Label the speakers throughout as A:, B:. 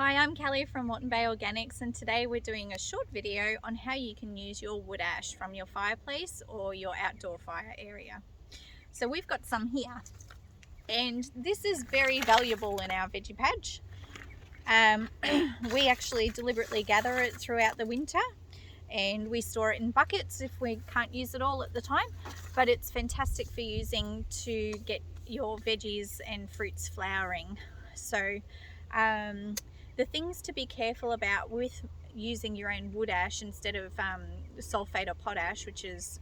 A: Hi, I'm Kelly from Moreton Bay Organics, and today we're doing a short video on how you can use your wood ash from your fireplace or your outdoor fire area. So we've got some here, and this is very valuable in our veggie patch. We actually deliberately gather it throughout the winter, and we store it in buckets if we can't use it all at the time, but it's fantastic for using to get your veggies and fruits flowering. So the things to be careful about with using your own wood ash instead of sulfate or potash, which is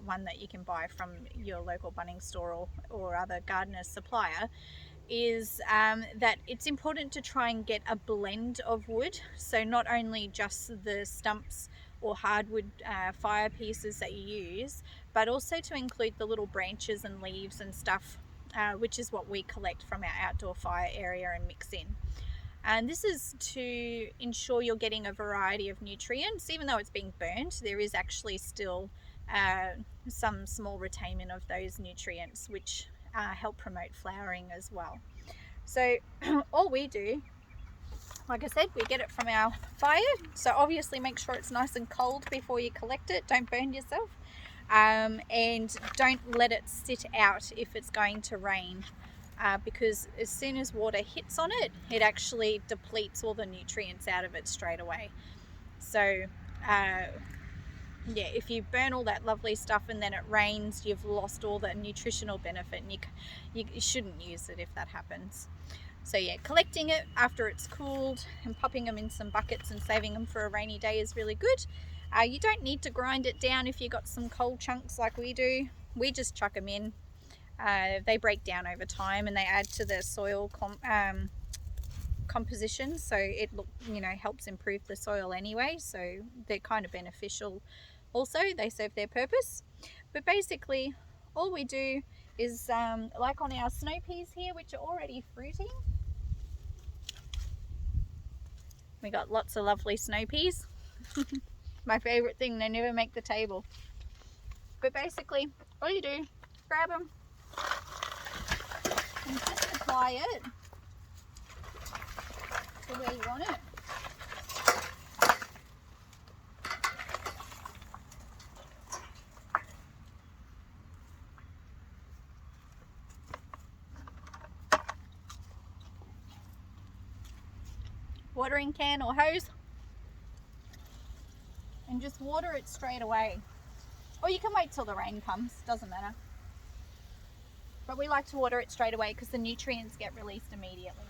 A: one that you can buy from your local Bunnings store or other gardener's supplier, is that it's important to try and get a blend of wood. So not only just the stumps or hardwood fire pieces that you use, but also to include the little branches and leaves and stuff, which is what we collect from our outdoor fire area and mix in. And this is to ensure you're getting a variety of nutrients. Even though it's being burnt, there is actually still some small retainment of those nutrients, which help promote flowering as well. So all we do, like I said, we get it from our fire. So obviously make sure it's nice and cold before you collect it. Don't burn yourself. And don't let it sit out if it's going to rain. Because as soon as water hits on it, it actually depletes all the nutrients out of it straight away. So yeah, if you burn all that lovely stuff and then it rains, you've lost all the nutritional benefit, and you shouldn't use it if that happens. So yeah, collecting it after it's cooled and popping them in some buckets and saving them for a rainy day is really good. You don't need to grind it down if you've got some cold chunks like we do. We just chuck them in. They break down over time and they add to the soil composition, so it helps improve the soil anyway, so they're kind of beneficial. Also, they serve their purpose. But basically all we do is like on our snow peas here, which are already fruiting, we got lots of lovely snow peas. My favorite thing, they never make the table. But basically all you do, grab them and just apply it to where you want it. Watering can or hose, and just water it straight away. Or you can wait till the rain comes, doesn't matter. But we like to water it straight away because the nutrients get released immediately.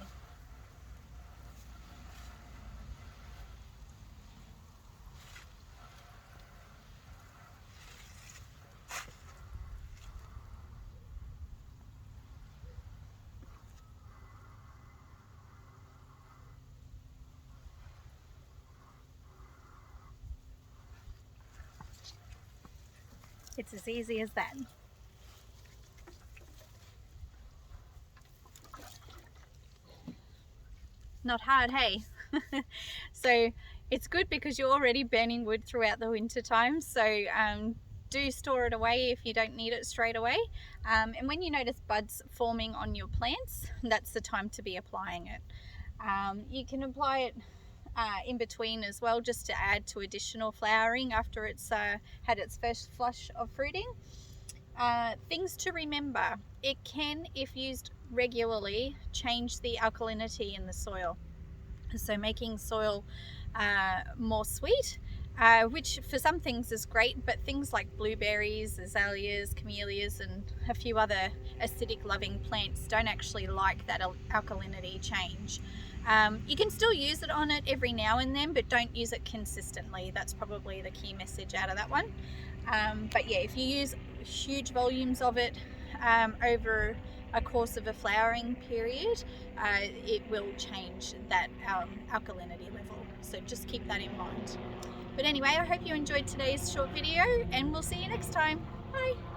A: It's as easy as that. Not hard, hey? So it's good because you're already burning wood throughout the winter time. So do store it away if you don't need it straight away. And when you notice buds forming on your plants, that's the time to be applying it. You can apply it in between as well, just to add to additional flowering after it's had its first flush of fruiting. Things to remember: it can, if used regularly, change the alkalinity in the soil, so making soil more sweet, which for some things is great, but things like blueberries, azaleas, camellias and a few other acidic loving plants don't actually like that alkalinity change. You can still use it on it every now and then, but don't use it consistently. That's probably the key message out of that one. But yeah, if you use huge volumes of it over a course of a flowering period, it will change that alkalinity level. So just keep that in mind. But anyway, I hope you enjoyed today's short video, and we'll see you next time. Bye.